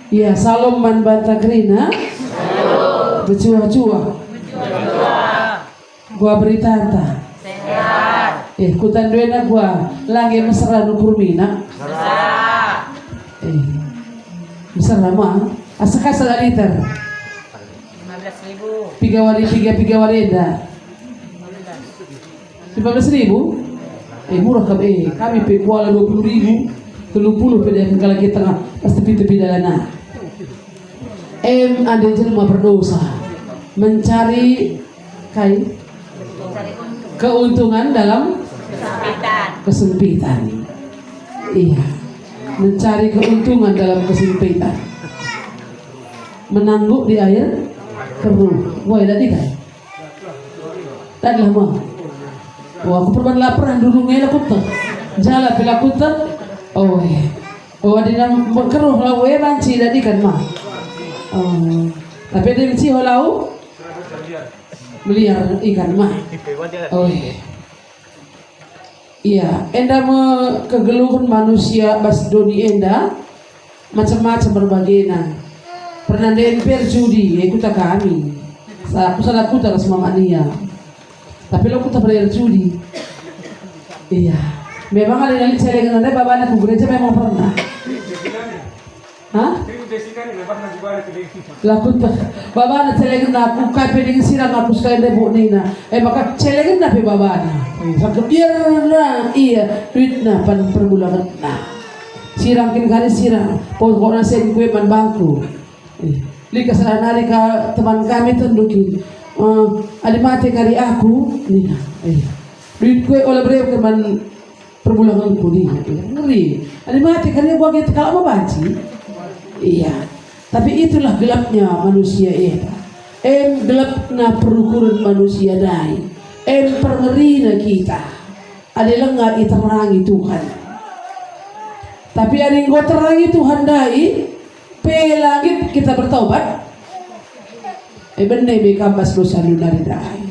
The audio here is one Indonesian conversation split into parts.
Ya, salom man banta grina. Bercuah-cuah. Gua berita anta. Sehat. Kutan duena gua lagi mesra nukur mina. Mesra mah. Asaka sada liter. 15.000. Tiga wari enda. 15.000. Murah kami pe kuala 20.000. 30 pe dia kalau kita tengah pasti tepi dalana. Ada jelema berdosa mencari keuntungan dalam kesempitan. Iya, mencari keuntungan dalam kesempitan. Menangguk di air keruh. Wah, tadi kan? Tadi lah mah. Wah, aku pernah lapar dulu ngela kuta. Jala pila kuta. Oh, di nang keruh lah we banci tadi kan mah. Tapi dari si holau meliar ikan mah. Iya, enda kegeluhan manusia bas doni enda macam-macam berbagainya. Pernah denper judi, ikut kami. Aku salah kuta sama mania. Tapi lo kuta bayar judi. Iya, memang ada yang celengan ada bapak anak gereja memang pernah. Hah? Lakut baba na celengan aku kai peding sirang aku sekali debuk nina. Maka celengan na pe baba na. Sampai biar na iya duit na pan perbulan na. Sirang kin kali sirang. Pokoknya sen kue man bangku. Lika saranari ka teman kami tundukin. Ada mati kali aku nina. Duit kue oleh beliau teman perbulan ku nina. Ngeri. Ada mati kali gua gitu kalau apa banci. Iya, tapi itulah gelapnya manusia itu. Gelapnya perukuran manusia dai. Perngerina kita. Adalah nggak diterangi Tuhan. Tapi ada yang gak terangi Tuhan dai. Pelangit kita bertaubat. Benar bekabas dosa lunari dai.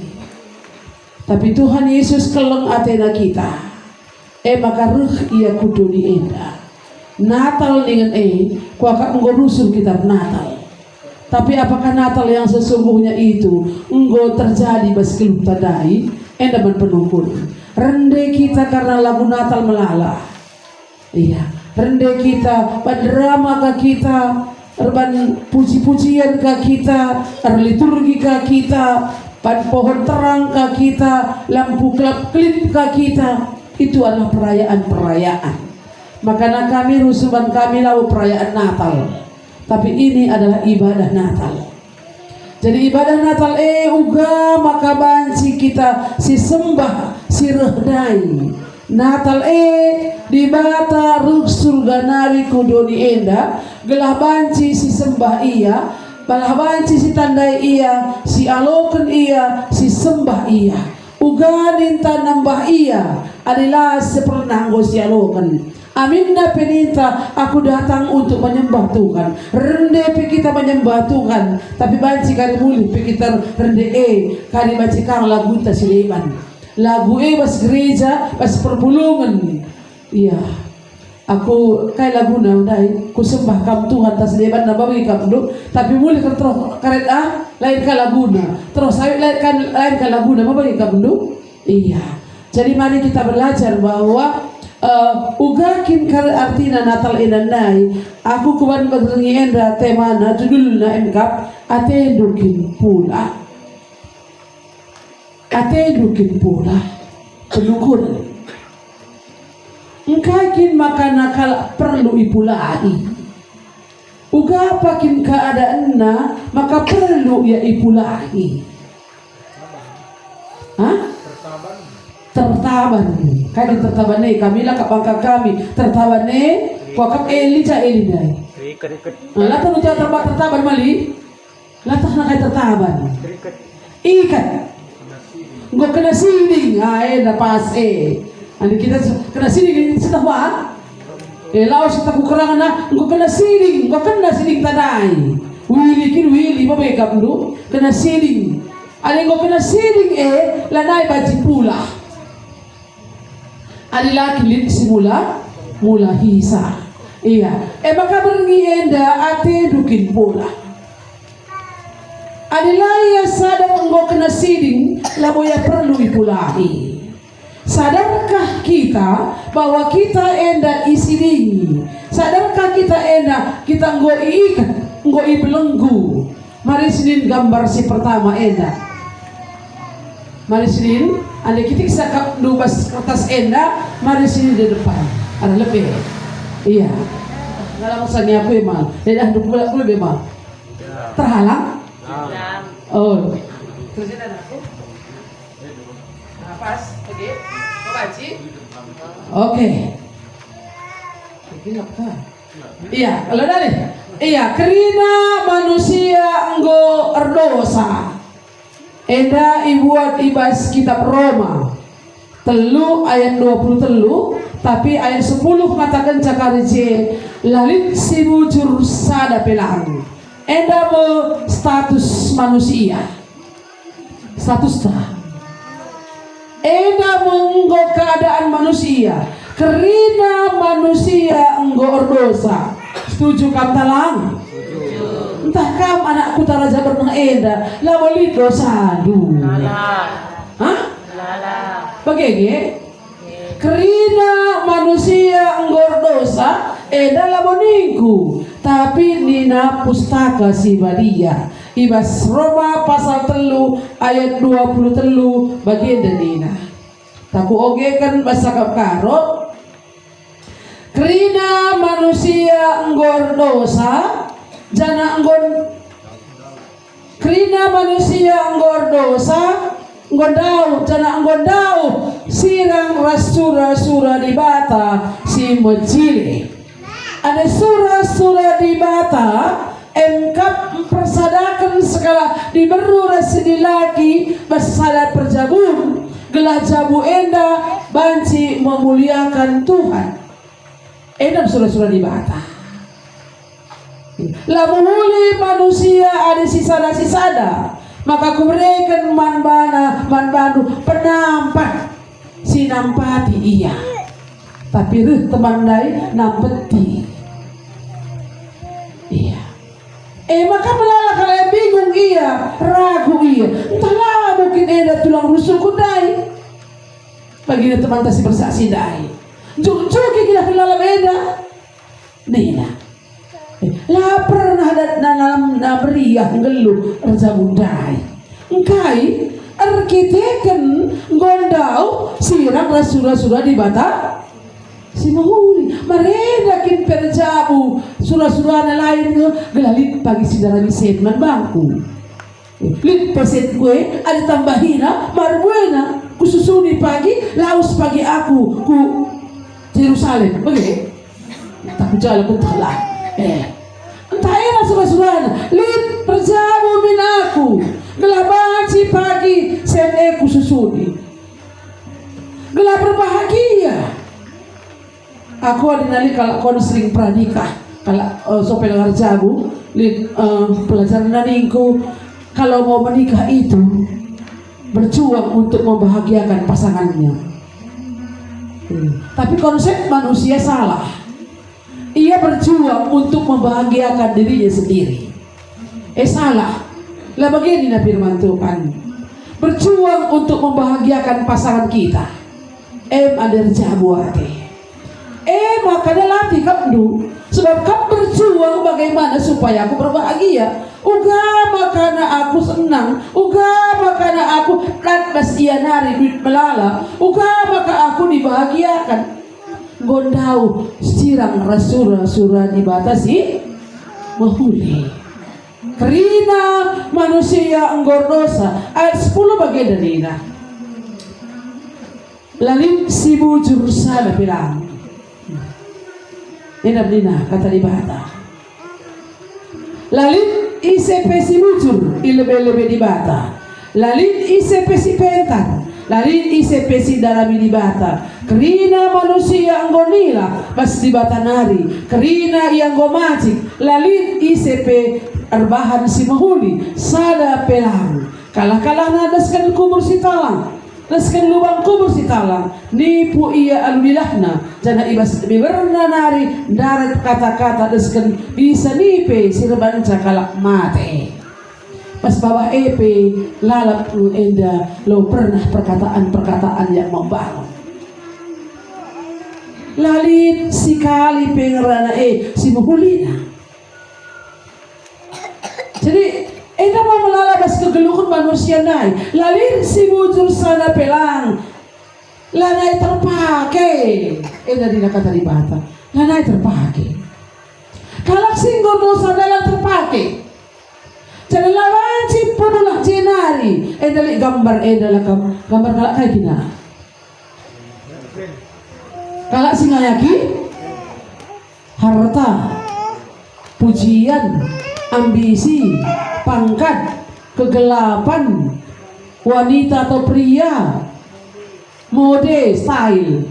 Tapi Tuhan Yesus keleng atena kita. Maka ruh ia kuduni enda. Natal dengan kuakak ngurusur kita Natal. Tapi apakah Natal yang sesungguhnya itu engkau terjadi baskelup tadai endaman penungkul. Rende kita karena lagu Natal melala. Iya, rende kita drama ke kita, erban puji-pujian ke kita, liturgi ke kita, pohon terang ke kita, lampu klip ke kita. Itu adalah perayaan-perayaan. Makanya kami rusuhan kami lau perayaan Natal. Tapi ini adalah ibadah Natal. Jadi ibadah Natal uga maka banci kita si sembah si rehdai. Natal di bata ruh surga nari kudoni enda gelah banci si sembah iya, balah banci si tandai iya, si aloken iya, si sembah iya. Uga ninta nambah iya adalah sepernah si aloken. Aminna peninta aku datang untuk menyembah Tuhan. Rende pe kita menyembah Tuhan. Tapi banci kali muli pe kita rende kali banci kang lagu ta sileman. Lagu bas gereja bas perpulungan. Iya. Aku kay lagu na dai ku sembah kam Tuhan ta sileman na bagi kam do. Tapi muli kan terus karet lain ka lagu na. Terus lain ka lagu na mabagi kam do. Iya. Jadi mari kita belajar bahwa ugakin kal artina Natal enanai aku kuban bagrengi endra temana judulna engkap atendukin pula penungkul engkakin maka nakal perlu ipulai uga pakin keadaanna maka perlu ya ipulai tertaban kami tertaban kami lah kapangka kami tertaban kuakap elija elidai latah nu tertaban mali latah na kay tertaban ikan gua kena sining na pas andi kita kena sining sa tawa laos sa takukurangan na gua kena sining tadai wili mabekap do kena sining alin gua kena sining lanay baji pula alila kilit simula mula hisa iya maka bernienda ate dukin pula. Adilaya sadar engkau kena siding, laboya perlu ipulahi. Sadarkah kita bahwa kita enda isiding? Sadarkah kita enda kita engkau iikat, engkau ibelenggu? Mari sinin gambar si pertama enda. Mari sinin, anda kita sakap dubas kertas enda, mari sinin di depan. Ada lebih. Iya. Dalam masanya aku emang, dah dua lebih emang. Terhalang? Oh. Terus aku. Pas, oke. Baca. Oke. Iya, kalau dari. Iya, karena manusia enggo erdosa. Enda ibuat ibas kitab Roma. Telu ayat 23, tapi ayat 10 katakan cakarije lalit si bujur sada pelang. Enda me status manusia. Status dah. Enda menggo keadaan manusia, kerina manusia enggo ordosa. Setuju kam talang? Entah kam anakku taraja bernang enda, lawali dosa du. Hah? Bagege? Kerina manusia enggo ordosa, enda laboningku. Tapi nina pustaka si badia. Ibas Roma pasal 3 ayat 23 bagian denina. Taku oge kan bahasa kapkaro. Kerina manusia enggor dosa, jana enggon. Kerina manusia enggor dosa, ngondau jana ngondau sirang rasura-sura di bata si mejile. Ada surah-surah di bata engkap mempersadakan segala diberu rasi lagi bersalat perjabun gelah jabu enda banci memuliakan Tuhan. Enda surah-surah di bata. Lamuhuli manusia ada sisada-sisada, maka kuberikan man bandu penampat sinampati iya. Tapi teman lain nampeti. Iya. Maka melala kalian bingung iya, ragu iya. Entahlah mungkin ada tulang rusuk kudai. Bagi teman tasi bersaksi dai. Cuki kita kelala beda. Nina. Lapar nahadat dalam naberiah ngeluh raja budai. Engkai arkiteken gondau sirang rasura-sura di bata. Si mahuli, mereka kin perjabu surah-surah lain gelalit pagi si dalam setman bangku. Lit perset gue ada tambahina marbuena kususuni pagi laus pagi aku ku Yerusalem. Bagaimana? Tak jalan pun telah. Entah enak surah-surah lit perjabu min aku gelaban si pagi sen kususuni gelap berbahagia. Aku adinali kalau kau sering pranikah, kalau sopel ngarjabu, pelajaran naningku, kalau mau menikah itu berjuang untuk membahagiakan pasangannya. Tapi konsep manusia salah. Ia berjuang untuk membahagiakan dirinya sendiri. Salah. Lah begini na firman Tuhan. Berjuang untuk membahagiakan pasangan kita. Ada jabu hati. Maka latih kapdu sebab kap berjuang bagaimana supaya aku berbahagia. Ugama karena aku senang, ugama karena aku lantas nari duit melala, ugama karena aku dibahagiakan. Gondau sirang rasura-sura dibatasi mahuli. Kerina manusia enggor dosa ayat 10 bagian dari ini. Lalim si bujur sada bilang. Nina kata di bata. Lalit ICP si bujur ilebe-lebe di bata. Lalit ICP si pentar. Lalit ICP si dalami di bata. Kerina manusia anggonila bas di bata nari. Kerina yang gomacik. Lalit ICP arbahan si mahuli sada pelang. Kalah-kalah nadaskan kubur si talang. Nasken lubang kubur si talang, nipu ia alulilahna, jana ibas biberna nari darat kata-kata nasken bisa nipe sirban cakalak mate. Pas bawah epe lalap lu enda lo pernah perkataan-perkataan yang membangun. Lalit sikali pengerana si muhulina. Jadi enda mau melalabas kegeluhan manusia naik. Lalir si bujur sana pelang. Lanai terpakai. Enda dina kata di bata. Lanai terpakai. Kalak singgol dosa dalam terpakai. Jadi lawan si punulah jenari. Enda li gambar enda lah gambar kalak kayak gina. Kalak singayaki. Harta. Pujian. Ambisi, pangkat, kegelapan, wanita atau pria, mode, style,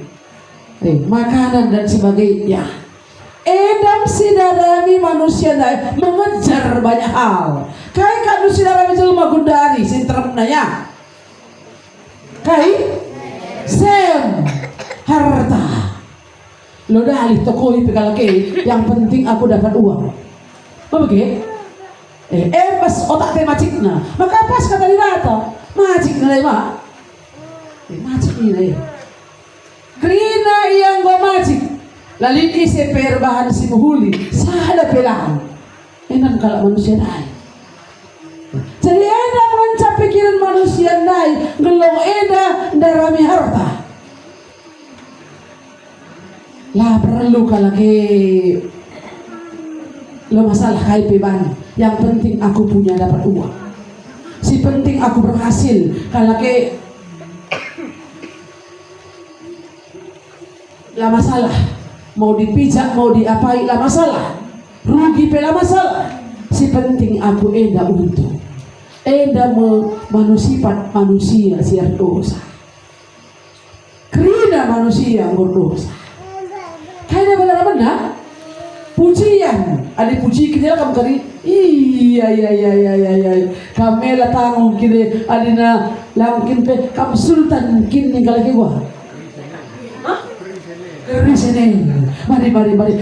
makanan dan sebagainya. Edam sidarami manusia naik mengejar banyak hal. Kai kanu sidarami jelma gundari sinterapnaya. Kai sem harta. Lo dah alih toko ipikalake. Yang penting aku dapat uang. Oke, pas otak teh macikna, maka pas kata di data, macik nilai mak, macik nilai. Kerina yang gua macik, lalu isi perbahan si muhuli, sada pelan, enak kalau manusia naik. Jadi enak mencap pikiran manusia naik, gelong eda darami harta. Lah perlu kalau lo masalah kai beban, yang penting aku punya dapat uang. Si penting aku berhasil. Kalau ke lah masalah, mau dipijak, mau diapai lah masalah, rugi pela masalah. Si penting aku enda untung, enda manusifat manusia siar dosa. Kerina manusia berdosa. Kayaknya benar-benar. Pujian, ada puji kita kamu kari, iya, kami lah tanggung kita, ada na langkin pe, kamu sultan kini kalau kewa, Kerisene, mari,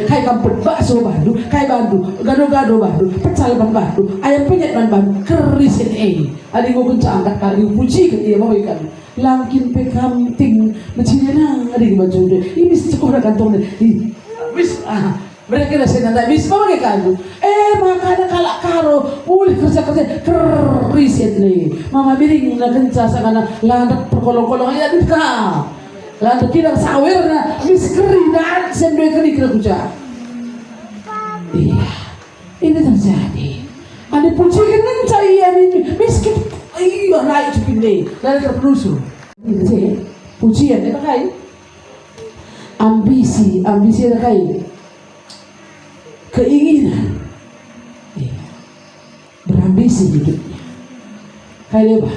kai kamu bakso bandu, kai bandu, gado bandu, pecal bandu, ayam penyet bandu, kerisene, ada ngomong angkat kali puji kita mau ikan, langkin pe kamting, macamnya nang, ada baju deh, ini sekolah kantong deh, bis mereka dah saya nanti bis apa mereka tu? Makanya kalak karo, boleh kerja keriset ni. Mama biring nak kenca sangat landak perkolong-kolong aja ni kah? Landak kita sawer na bis kerinan sendiri keri kena kuca. Iya, ini terjadi. Ada puji kenca iya ni miskin. Iya naik cepin ni, landak terpenusu. Ini sih pujian ni pakai. Ambisi pakai. Keinginan berambisi hidupnya kayak apa?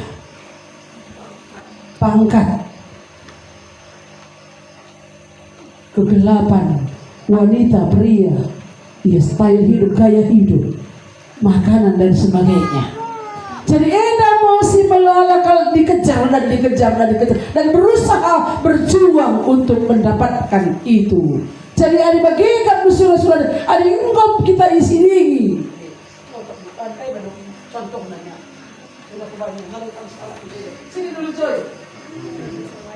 Pangkat, kegelapan, wanita, pria, style hidup, gaya hidup, makanan dan sebagainya. Jadi mau si melalakal dikejar dan berusaha berjuang untuk mendapatkan itu. Jadi ada bagikan surah-surah, ada engkau kita isi lagi. Contoh nanya, sini dulu Joy,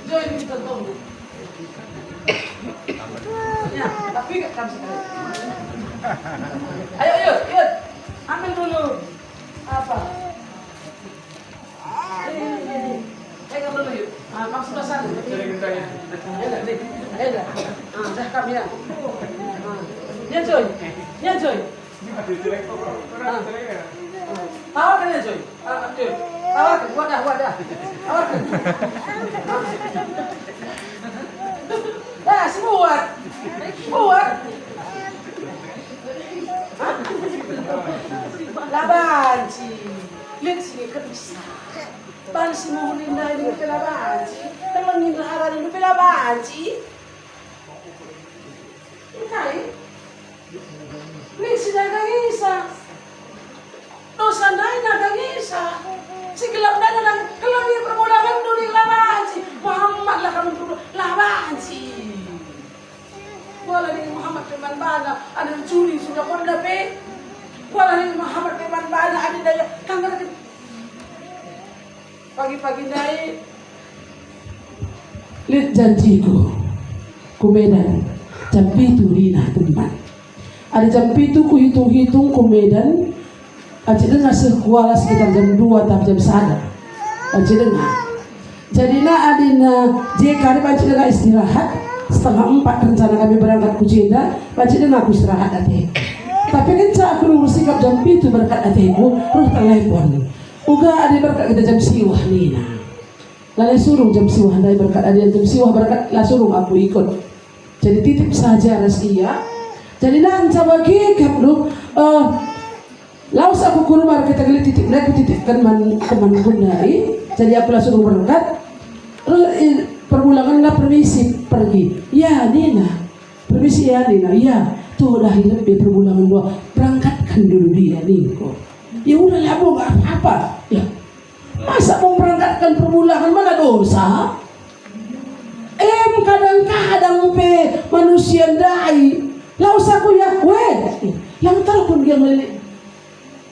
kita tunggu. Ya, tapi kamu sekali. Ayo, ambil dulu. Apa? Ini. Pegang dulu yuk. Kamu sudah sana. Ada. Cakap ya. Ya Joy. Tawarkan ya Joy. Tawarkan. Wadah. Tawarkan. Buat. Labanci. Lihat sini bisa. Bansi mo linda ini pelabanci. Talangin laharan ini pelabanci. Kai. Ni sinagangisa. Dosa na nagangisa. Si gelap na lang kelam yang permulaan dulu labanci. pala ni Muhammad Firman Bana adin daya tanggal pagi-pagi dai lihat janjiku ku Medan jam 7 Rina teman. Ada jam 7 ku hitung-hitung ku Medan. Aci dengar sekuala sekitar jam 2 atau jam 1. Aci dengar. Jadinya adina JK ni aci dengar istirahat. Setengah 4 rencana kami berangkat ke Jeddah. Aci dengar aku istirahat ate. Tapi kan aku nunggu sikap jam 7 berangkat ateku. Terus telepon. Uga ada berangkat kita jam siwah Nina. Lalu suruh jam siwah dari berangkat ada jam siwah berangkat lah suruh aku ikut. Jadi titip saja rahasia. Jadi nanti bagi kamu laus aku kurma kita kali titip aku titipkan teman gunai. Jadi aku langsung berangkat. Perbulangan lah permisi pergi. Ya Nina, permisi ya Nina. Ya tuh udah hidup di perbulangan 2. Berangkatkan dulu dia Niko. Ya udah lah mau nggak apa. Ya masa mau berangkatkan perbulangan mana dosa? Kadang-kadang pe manusia dai laus aku ya yang tahu pun dia melihat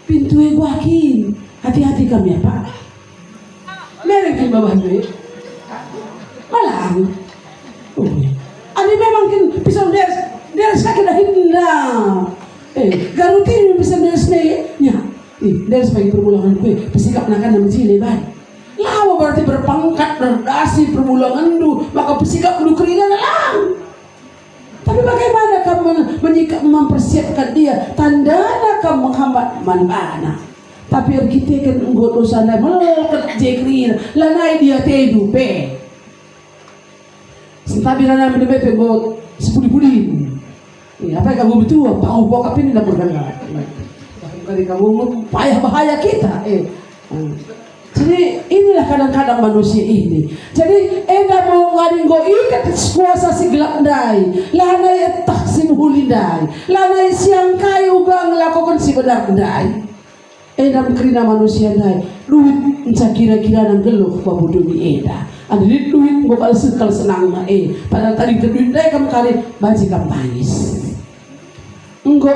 pintu guakin hati-hati kami ya Pak mereka di bawah gue malang ani memang kan bisa dia sakit dah hinda garutin bisa desne ya dari sebagai perbulangan gue bersikap nakan dan menjile ban lawa berarti berpangkat berdasi perbulangan du maka bersikap du keringan lang. Tapi bagaimana kamu mempersiapkan dia tandana kamu menghambat manbana. Tapi kita kan nggot dosana melekat jekrin lanai dia tedu pe. Sentabi lana menebe pe ngot sepudi-pudi. Apa yang kamu betul? Tahu bokap ini dah berganda. Kali kamu payah bahaya kita. Jadi inilah kadang-kadang manusia ini. Jadi enda mau ngading go ikat kuasa si gelap dai, lanai etah si muhuli dai, lanai siang kayu gang lakukan si benar dai. Enda kerina manusia dai, duit enca kira-kira nang geluh babudu ni eda. Ada duit bokal sekal senang na padahal tadi duit dai kamu kali baji kam tangis. Enggo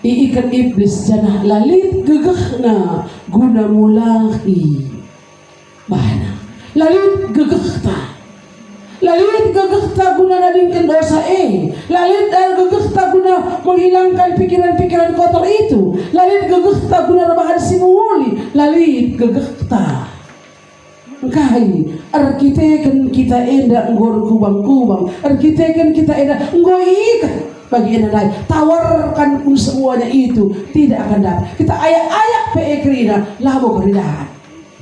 iikat iblis janah lalit gegahna guna mulahi bahana lalit gegahta guna nadingkan dosa lalit gegahta guna menghilangkan pikiran-pikiran kotor itu lalit gegahta guna rebahan simuli lalit gegahta kai arkiteken kita enda ngor kubang-kubang arkiteken kita enda ngoikat bagi anda lain tawarkan pun semuanya itu tidak akan dapat kita ayak-ayak peekrina labo keridahan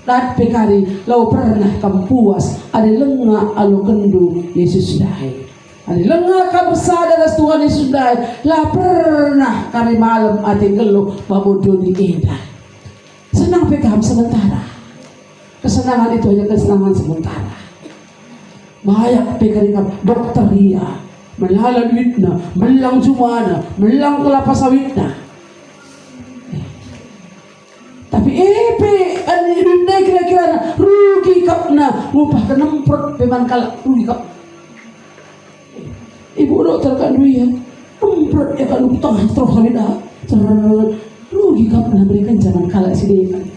dan pekari lau pernah kamu puas ada lengah alo kendu Yesus dahi ada lengah kamu sadar Tuhan Yesus dahi lah pernah kari malam ati gelo babodo di indah senang pekam sementara kesenangan itu hanya kesenangan sementara mayak pekari kamu dokter ria melala duitna, melang cumana, melang kelapa sawitna. Tapi ani duitna kira-kira rugi kapna, ngupah kenemprot peman kalak rugi kap. Ibu dokter kan duit ya, nemprot ya kan utang terus sawitna, rugi kapna berikan zaman kalak si depan.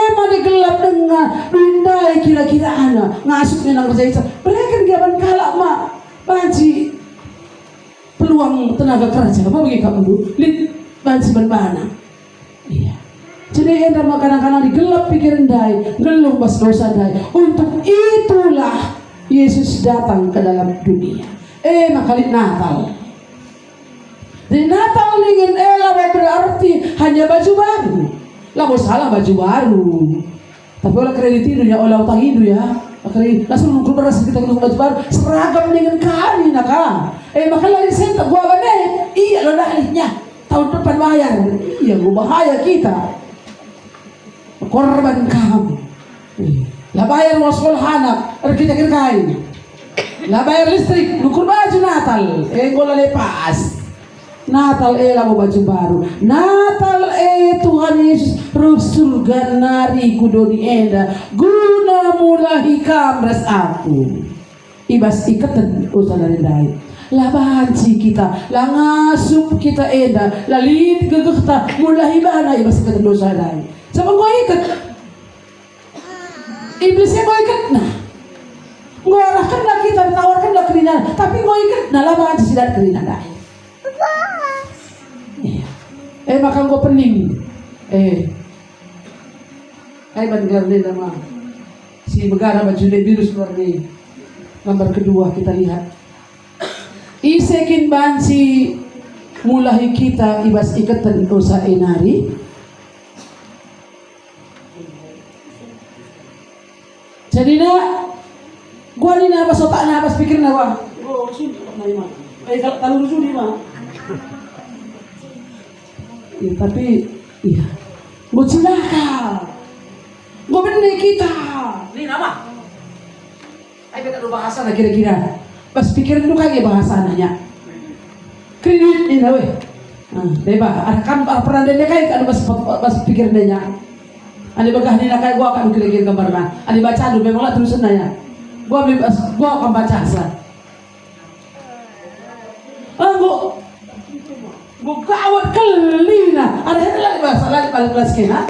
Mana gelap dengar duit kira-kira ana ngasuknya nang kerja mereka gaban kalak mak banci peluang tenaga kerja apa bagi kamu dulu lid banci berbana iya jadi anda kadang-kadang digelap pikiran dai geluh bas dosa dai untuk itulah Yesus datang ke dalam dunia makalit Natal di Natal ingin berarti hanya baju baru lah mau salah baju baru tapi olah kredit itu ya olah utang itu ya kredit langsung nunggu beras kita nunggu baju baru seragam dengan kali nak makanya lagi saya tak gua bane iya lo dahlinya tahun depan bayar iya gua bahaya kita korban kamu lah bayar mau sekolah anak kita kain lah bayar listrik nukur baju Natal gua lepas Natal lah mau baju baru Natal Tuhan Yesus ruh surga nari kudoni enda guna mulahi kamras aku ibas ikatan usaha dari dai labanci kita, langasup kita eda, lalid gegekta, mulahi bana ibas kita dosa dai. Sama kau ikat, iblisnya kau ikat nah, kau arahkanlah kita, tawarkanlah keringan, tapi kau ikat nah labanci sidat keringan dai. Maka kau pening, ban garden nama si negara baju virus keluar nih. Gambar kedua kita lihat. Isekin bansi mulahi kita ibas ikatan dosa enari. Jadi nak, gua ni nak pas otak nak pas pikir nak wah. Oh sini nak ima. Kalau rusuh ni mah. Ya, tapi iya. Gua celaka. Gua benih kita. Ni nama. Ayo kita bahasa lah kira-kira. Pas pikir dulu kayak bahasa nanya. Kredit ni nawe. Beba, kan pernah dia kayak kan pas pikir dia. Ani bagah ni nak kayak gua akan kira-kira gambar mana. Ani baca dulu memang lah tulisan nanya. Gua akan baca asal. Gua kawat kelina. Ada lagi bahasa lagi paling kelas kena.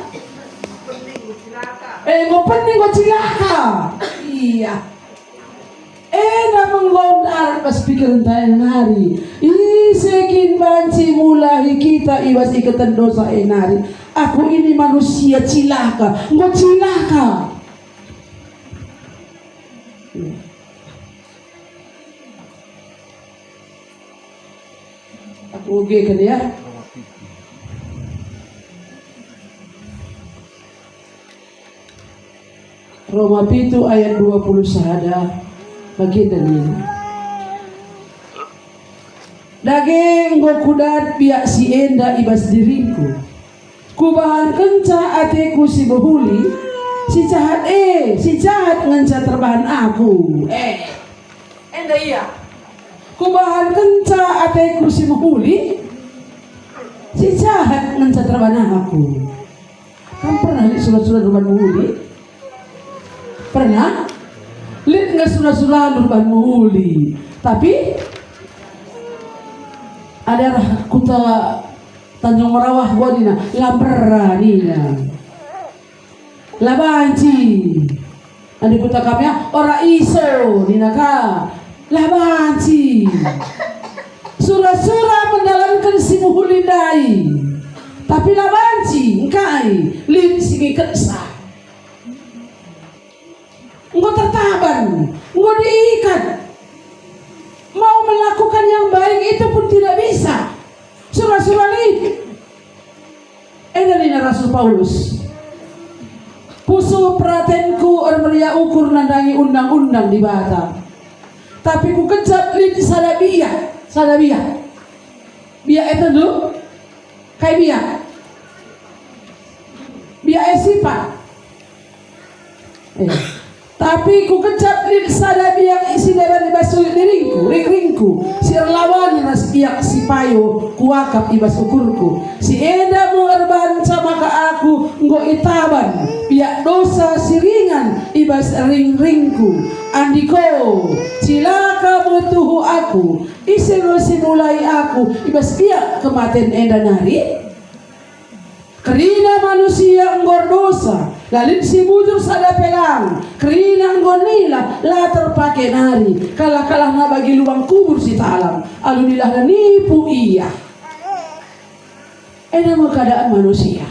Gua penting gua cilaka. Iya. Namang gondar pas pikiran tayo nari. Isekin banci mulahi kita ibas ikatan dosa enari. Aku ini manusia cilaka. Gua cilaka. Aku oke kan ya. Roma 7 ayat 20 sahada. Bagian dari ini. Daging go kudat biak si enda ibas diriku. Kubahan kenca ateku si behuli. Si jahat ngenca terbahan aku. Enda iya. Kubahan kenca ateku si behuli. Si jahat ngenca terbahan aku. Kamu pernah lihat surat-surat rumah behuli? Pernah? Lihat nggak surah-surah Nurban Muhuli, tapi ada kuta Tanjung Merawah gua dina labra nina labanci ada kuta kami ora iso dina ka labanci surah-surah mendalamkan si Muhuli dai, tapi labanci engkai lihat singi kesah. Engkau tertaban, engkau diikat. Mau melakukan yang baik itu pun tidak bisa. Surah-surah ini. Dari Rasul Paulus. Pusuh peratenku ormeria ukur nandangi undang-undang di bata. Tapi ku kejap lid sadabiyah. Biak itu dulu. Kayak biak. Biak sifat. Tapi ku kecap lid sadabi yang isi dewan ibasu ringku si erlawan nas iyak si payo kuakap ibas ukurku si eda mu erban sama ka aku nggo itaban biak dosa si ringan ibas ringku andiko cilaka mutuhu aku isiro simulai aku ibas biak kematen eda nari kerina manusia enggor dosa lalit si bujur sada pelang kerina enggor nila la terpakai nari kalah-kalah na bagi luang kubur si talam alunilah na nipu iya nama keadaan manusia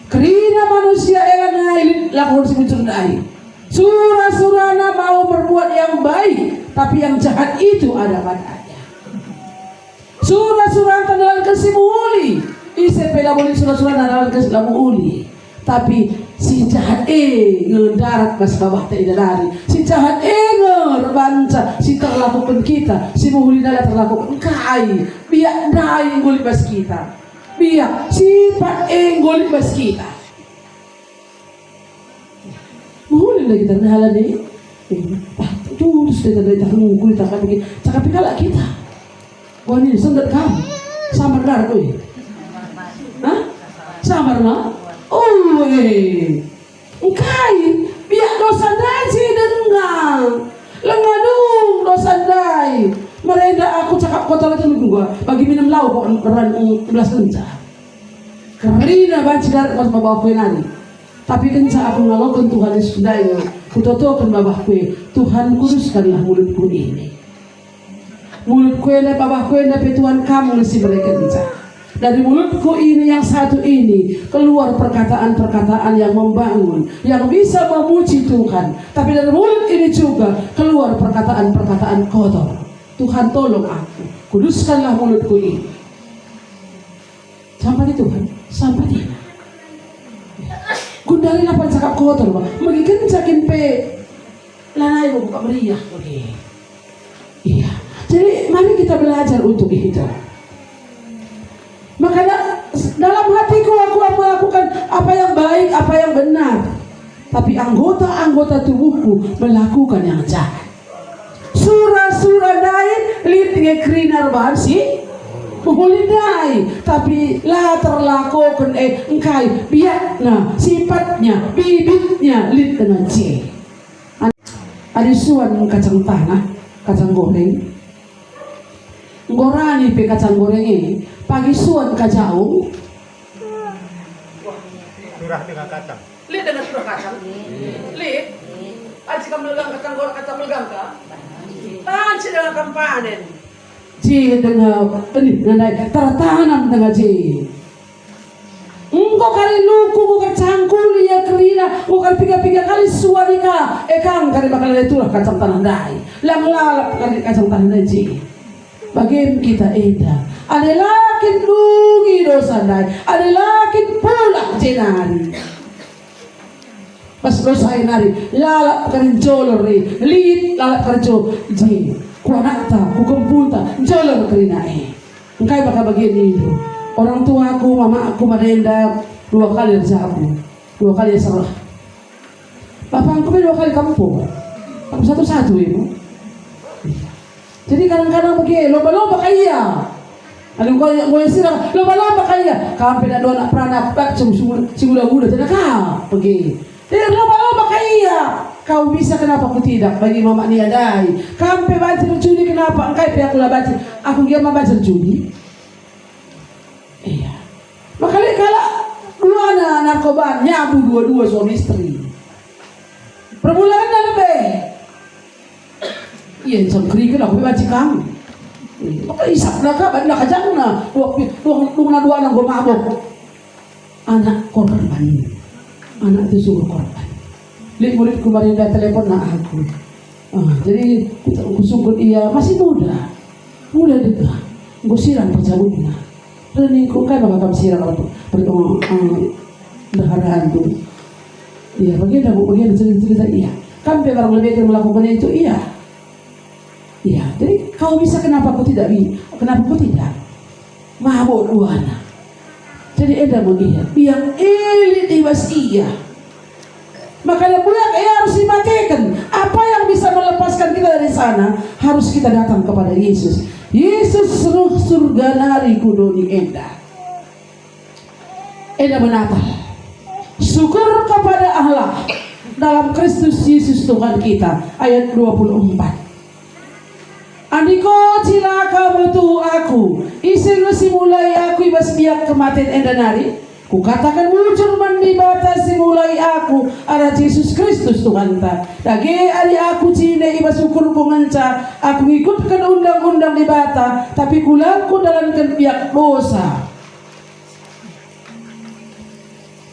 kerina manusia elanai lakon si bujur nai surah-surahna mau berbuat yang baik tapi yang jahat itu ada padanya surah-surah tanalan kesimuli isi pela boleh surah-surah nanalan kesimuli tapi si jahat ngedarat mas bawah tidak dari si jahat ngerbanca si terlakukan kita si muhuli nala terlakukan kai biak dai ngoli bas kita biak sifat ngoli bas kita muhuli lagi ternahala nih terus dia dari tahun nguli tak begini cakap kalak kita wah ini sendat kamu samar dar tuh samar mah engkai biak dosa dai si dengang lengadung dosa dai Merenda aku cakap kotor itu juga bagi minum lauk kok ran belas kenca. Karena banci darat pas bawa kue nani. Tapi kenca aku ngalokan Tuhan Yesus daya. Kutotokan babah kue. Tuhan kuduskanlah mulutku ini. Mulut kue dan babah kue tapi Tuhan kamu mesti mereka kenca. Dari mulutku ini yang satu ini keluar perkataan-perkataan yang membangun, yang bisa memuji Tuhan. Tapi dari mulut ini juga keluar perkataan-perkataan kotor. Tuhan tolong aku, kuduskanlah mulutku ini. Sampai di Tuhan, sampai di Gundari lapan cakap kotor, magikan cakin pe lanai buka meriah. Iya. Jadi mari kita belajar untuk itu. Makanya dalam hatiku aku melakukan apa yang baik, apa yang benar. Tapi anggota-anggota tubuhku melakukan yang jahat. Surah-surah lain lihat krinar bansi menghulidai. Tapi lah terlakukan engkai biakna sifatnya bibitnya lihat dengan C. Ada suan kacang tanah, kacang goreng. Gorani pe kacang goreng ini pagi suan kacau. Surah dengan kacang. Lihat dengan surah kacang. Lihat. Aji kamu megang kacang goreng kacang megang ka. Aji dengan kampanen. Ji dengan ini dengan tertanam dengan ji. Engkau kali luku bukan cangkul ya kerina bukan tiga kali suari ka ekang kali bakal itu kacang tanah dai. Lang lalap kali kacang tanah dai ji. Bagaimana kita edah ada lakin lungi dosa dai ada lakin pulak jenari pas dosa nari lalap kan jolor lit lalap kerjo ji kuanata kukumpunta jolor kerina engkai bakal bagian itu orang tua aku mama aku merenda 2 kali rezeki 2 kali salah bapak aku 2 kali kampung aku satu-satu ibu. Jadi kadang-kadang begini, lomba-lomba kaya. Ada gue sirang, lomba-lomba kaya. Kampe dan dua anak peranak, muda tidak kau begini. Jadi lomba-lomba kaya. Kau bisa kenapa aku tidak? Bagi mama niadai. Kampe baca judi kenapa? Engkai pihak lah baca. Aku dia membaca judi. Iya. Makanya kalau dua anak narkoba nyabu dua-dua suami istri. Perbulan lebih. Iya, isang krigen ako baca kamu. Maka isak na ka, banda ka dyan na. Nung na dua nang gumabok. Anak korban. Anak itu suruh korban. Lihat murid kemarin dah telepon na aku. Jadi aku sungguh iya masih muda. Muda juga. Gue siram percabutnya. Rening ko kan bakal siram daharan tuh. Iya, bagian cerita iya. Kan barang lebih melakukan itu iya. Iya, jadi kau bisa kenapa aku tidak kenapa aku tidak mabuk duana. Jadi enda melihat biang elit ibas iya. Makanya bulan harus dimatikan. Apa yang bisa melepaskan kita dari sana harus kita datang kepada Yesus. Yesus seluruh surga nari kudoni enda. Enda menata. Syukur kepada Allah dalam Kristus Yesus Tuhan kita. Ayat 24. Andiko cilaka mutu aku isin simulai aku ibas biak kematian enda nari kukatakan muncul mandi batasi mulai aku ada Yesus Kristus Tuhan ta dage ari aku cine ibas ukur pengenca aku ikutkan undang-undang di bata tapi kulaku dalam biak dosa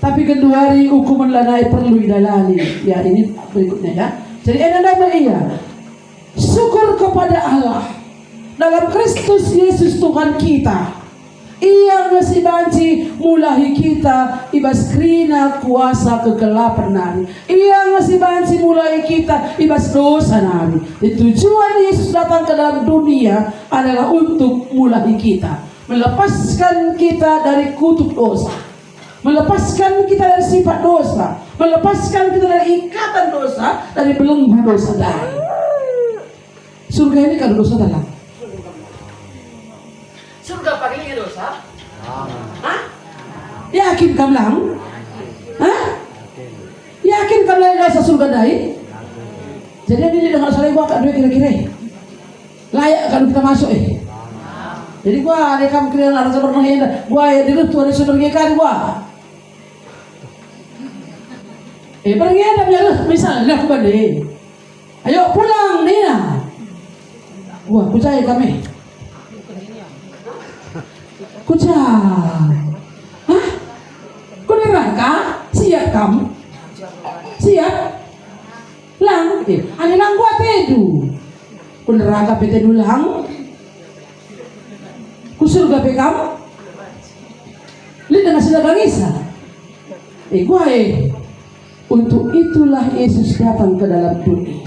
tapi kedua hari hukuman lanai perlu idalali ya ini berikutnya ya jadi enda nama iya syukur kepada Allah dalam Kristus Yesus Tuhan kita. Ia masih banci mulahi kita ibas krina kuasa kegelapan nari. Ia masih banci mulahi kita ibas dosa nari. Tujuan Yesus datang ke dalam dunia adalah untuk mulahi kita, melepaskan kita dari kutuk dosa, melepaskan kita dari sifat dosa, melepaskan kita dari ikatan dosa, dari belenggu dosa dari. Surga ini kan dosa dalam. Surga pakai dosa? Hah? Yakin kamu lang? Hah? Yakin kamu lang dosa surga dai? Jadi ini dengan salah buat dua kira-kira. Layak kalau kita masuk Jadi gua ada kam kira ada seorang yang gua ya dulu tuh ada seorang yang kan gua. Pergi ada biar misalnya aku bade. Ayo pulang nih ya. Gua percaya kami. Kucang. Hah? Kau neraka? Siap kamu? Siap? Lang? Ani lang gua tedu. Kau neraka tedu lang? Ku surga pe kamu? Lihat dengan sedang isa. Gua untuk itulah Yesus datang ke dalam dunia.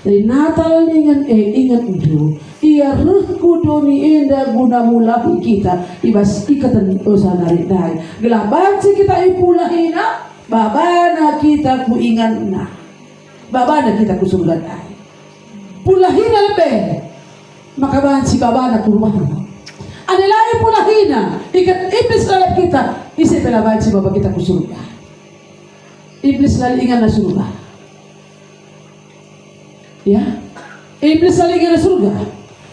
Dari Natal dengan ingat itu. Ia ruhku doni enda guna mulahi kita. Ibas ikatan dosa narik-narik. Gelaban si kita ipulahina. Babana kita ku ingat na. Babana kita ku surga naik. Pulahina lebih. Maka bahan si babana ku rumah. Ada lain pulahina. Ikat iblis dalam kita. Isi pelaban si bapa kita ku surga. Iblis selalu ingat na surga. Ya, iblis selalu ingat na surga.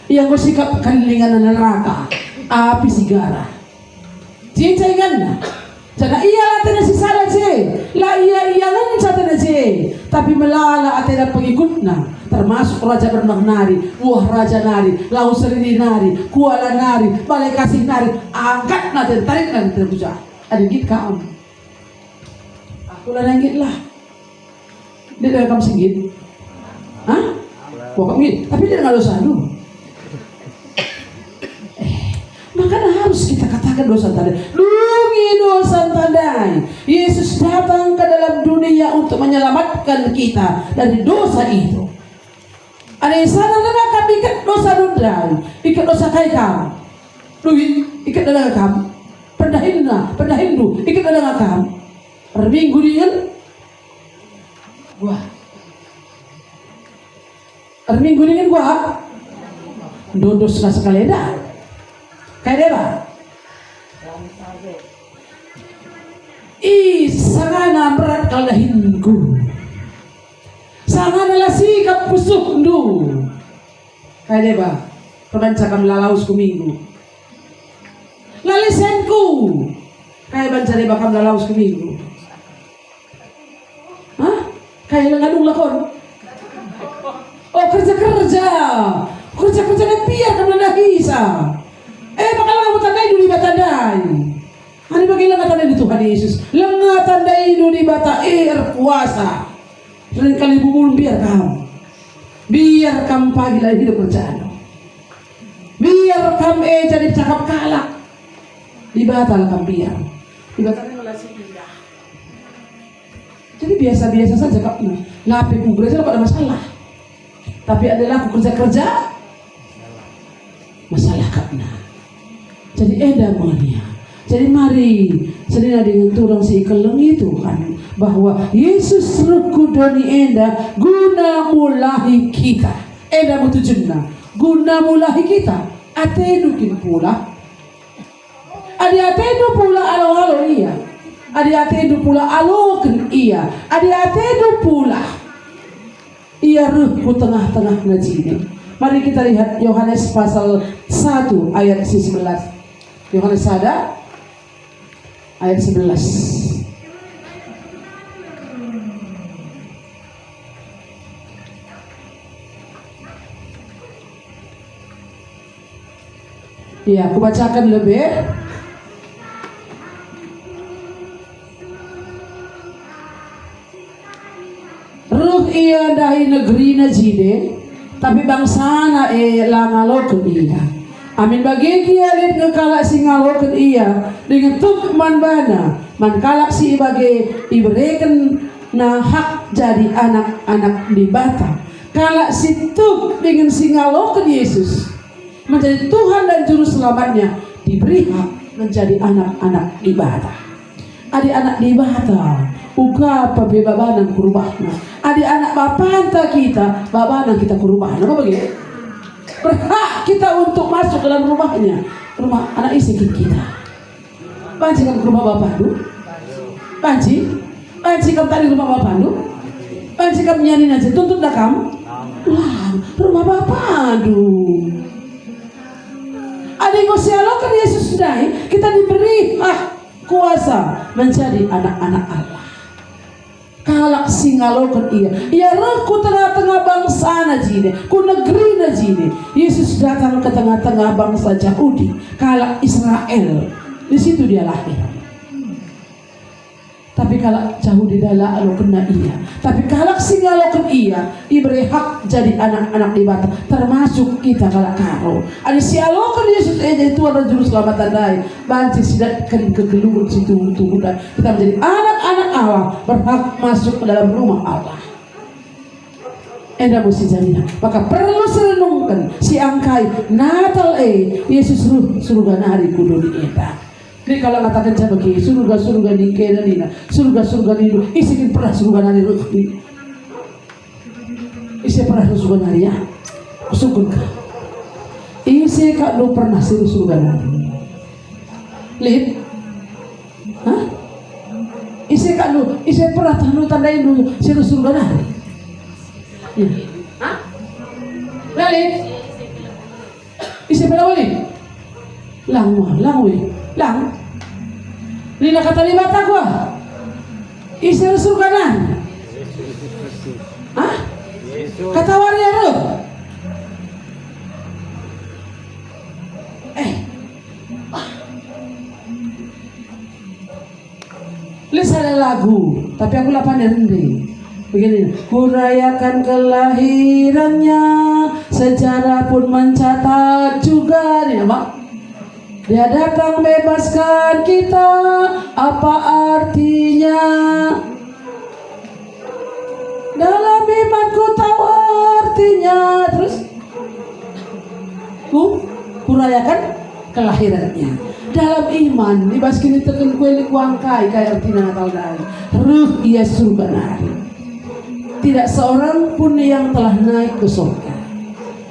Yang kau sikap kanilingan na neraka, api sigara. Cincay ingat na. Jadi iya latin na si sana je, la iya kan sa na je. Tapi melala atin na pengikut na, termasuk Raja Bernah Nari, Buah Raja Nari, Lau Serini Nari, Kuala Nari, Balai Kasih Nari, angkat natin, tarik natin terbuka. Ada git kaum. Aku lah nangit lah. Dia dah kamu singgit. Hah? Bukan gitu. Tapi dia nggak dosa dulu. Makanya harus kita katakan dosa tandai. Dungi dosa tandai. Yesus datang ke dalam dunia untuk menyelamatkan kita dari dosa itu. Ada yang sana neraka ikat dosa tandai, ikat dosa kai kamu. Duit ikat dalam kamu. Pendahin lu, ikat dalam kamu. Minggu dengan gua. Minggu dengan gua. Dodos na sekali dah. Kayak apa? Sangana berat kalahinku. Sangana lah sikap pusuk ndu. Kayak apa? Kebancakam lalaus ku minggu. Lalisenku. Kayak bancari bakam lalaus ku minggu. Kayak ngadung lakon. Oh kerja na biar kamu na hisa. Bakal kamu tandai dulu di batandai. Ani bagi lang tandai di Tuhan Yesus. Lang tandai dulu di bata kuasa. Dan kali bubul biar kamu pagi lagi hidup kerjaan. Biar kamu jadi cakap kalak. Di bata lah kamu biar. Di bata ngelasih indah. Jadi biasa-biasa saja kapnya. Ngapain kubur aja pada masalah. Tapi adalah aku kerja masalah kapnya. Jadi edamanya. Jadi mari sedina dengan turang si keleng itu kan bahwa Yesus rekudoni enda guna mulahi kita. Enda mutujunna guna mulahi kita. Atedukin pula. Adi atedu pula alo iya. Adi atedu pula aloken iya. Adi atedu pula ia ruhku tengah-tengah ngajini. Mari kita lihat Yohanes pasal 1 ayat 11. Yohanes 1 ayat 11. Ya, aku bacakan lebih. Ruh ia dahi negeri na jide, tapi bangsa na langaloken iya. Amin bagi kia lihat ngekalak si ngaloken iya dengan tuk man bana, man kalak si ibage iberikan na hak jadi anak-anak di bata. Kalak si tuk dengan si ngaloken Yesus menjadi Tuhan dan Juru Selamatnya diberi hak menjadi anak-anak di bata. Adik-anak di bata. Uka pabebabanan kurubahna. Adik anak bapanta kita, babanan kita kurubahna. Apa begitu? Berhak kita untuk masuk dalam rumahnya, rumah anak istri kita. Panci kamu ke rumah bapak dulu. Panci kamu tadi rumah bapak dulu. Panci kamu nyanyi aja, tuntut dah kamu. rumah Bapa. Aduh. Adik ko sialokan Yesus dai, kita diberi hak kuasa menjadi anak-anak Allah. Kalak singalokan ia reku tengah-tengah bangsa na jine, ku negeri na jine. Yesus datang ke tengah-tengah bangsa Yahudi, kalak Israel. Di situ dia lahir. Tapi kalak Yahudi dala alo kena ia. Tapi kalak singalokan ia diberi hak jadi anak-anak di Bapa, termasuk kita kalak karo. Ada sialokan Yesus jadi Tuhan dan Juru Selamat tandai. Banci sidat kegelungan situ kita menjadi anak-anak Allah, berhak masuk ke dalam rumah Allah. Enda mesti jadilah. Maka perlu serenungkan si angkai Natal Yesus surga nari kudu di eta. Ini kalau ngatakan saya bagi surga di kena nina, surga di isikin pernah surga nari rukmi, isi pernah surga nari ya, sukun kah? Isi kak lu pernah surga nari, lihat, hah? Isi kak lu, isi pernah tahu tandai lu surga nari, ya, hah? Lihat, isi pernah balik, langway. Lang, nila kata di mata gua, isi surga nan, ah, kata waria lu, lihat ada lagu, tapi aku lapan rendi, begini, kurayakan kelahirannya, sejarah pun mencatat juga, nih apa? Dia datang bebaskan kita, apa artinya? Dalam imanku tahu artinya. Terus kurayakan kelahirannya. Dalam iman, dibaskin tekan kue kuangkai kayak artinya Natal dari. Ruh ia surga nari. Tidak seorang pun yang telah naik ke surga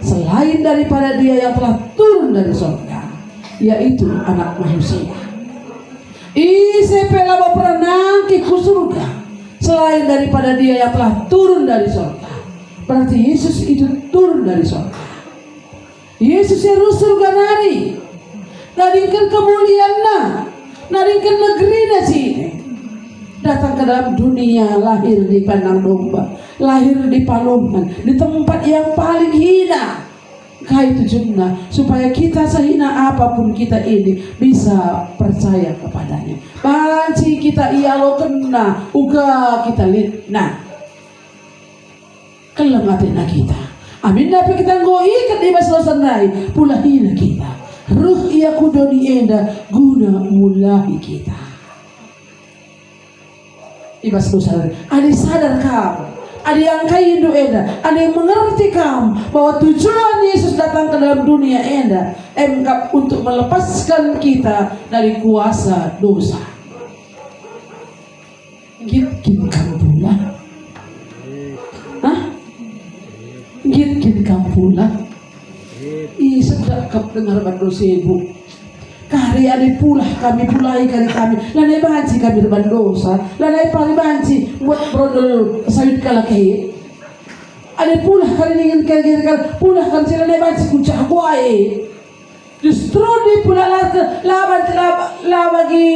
selain daripada dia yang telah turun dari surga, yaitu anak manusia. Ise pelama perenang ke surga selain daripada dia yang telah turun dari surga. Berarti Yesus itu turun dari surga. Yesus yang surga nari, naringkan kemuliaan naringkan negeri sini, datang ke dalam dunia, lahir di kandang domba, lahir di palungan, di tempat yang paling hina. Kai tujuannya supaya kita sehina apapun kita ini bisa percaya kepadanya. Banci kita ia lo kena, uga kita litna, kelengatina kita. Amin. Tapi kita ngoikan di baslo senai, pula hina kita. Ruh ia kudoni enda guna mulahi kita. Ibas dosa. Ada sadar kamu. Ada yang kaindu enda, ada yang mengerti kamu bahwa tujuan Yesus datang ke dalam dunia enda untuk melepaskan kita dari kuasa dosa. Git kamu pula, hah? Git kamu pula. Sedap kap dengar berdosa ibu. Kari ada pulah kami pulai kami lanai banci kami berdosa lanai pari banci buat brodol sawit kalakai ada pulah kali ingin kali pulah kali lanai banci kuncak kuai justru di pulah lagi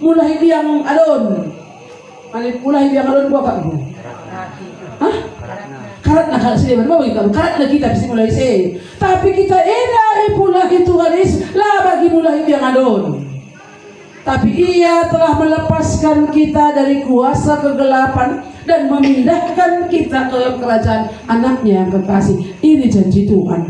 mulai yang alon ada mulai yang alon buat kamu hah? Karat nak kalau sini berapa kita karat nak kita bisa mulai se. Tapi kita enak pula itu hadis lah bagi mulai yang adon. Tapi ia telah melepaskan kita dari kuasa kegelapan dan memindahkan kita ke kerajaan anaknya yang kekasih. Ini janji Tuhan.